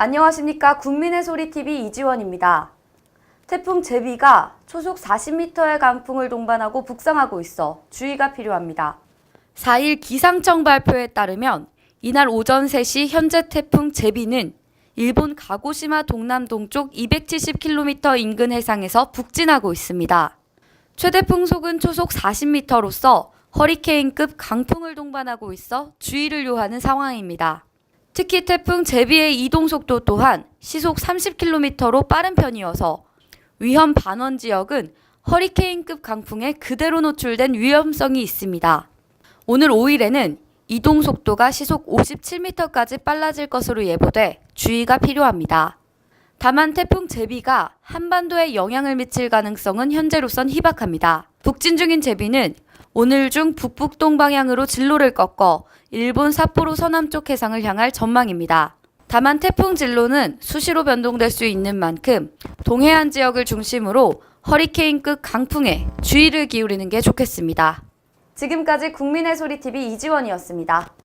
안녕하십니까. 국민의 소리TV 이지원입니다. 태풍 제비가 초속 40m의 강풍을 동반하고 북상하고 있어 주의가 필요합니다. 4일 기상청 발표에 따르면 이날 오전 3시 현재 태풍 제비는 일본 가고시마 동남동쪽 270km 인근 해상에서 북진하고 있습니다. 최대 풍속은 초속 40m로서 허리케인급 강풍을 동반하고 있어 주의를 요하는 상황입니다. 특히 태풍 제비의 이동 속도 또한 시속 30km로 빠른 편이어서 위험 반원 지역은 허리케인급 강풍에 그대로 노출된 위험성이 있습니다. 오늘 5일에는 이동 속도가 시속 57m까지 빨라질 것으로 예보돼 주의가 필요합니다. 다만 태풍 제비가 한반도에 영향을 미칠 가능성은 현재로선 희박합니다. 북진 중인 제비는 오늘 중 북북동 방향으로 진로를 꺾어 일본 삿포로 서남쪽 해상을 향할 전망입니다. 다만 태풍 진로는 수시로 변동될 수 있는 만큼 동해안 지역을 중심으로 허리케인급 강풍에 주의를 기울이는 게 좋겠습니다. 지금까지 국민의 소리TV 이지원이었습니다.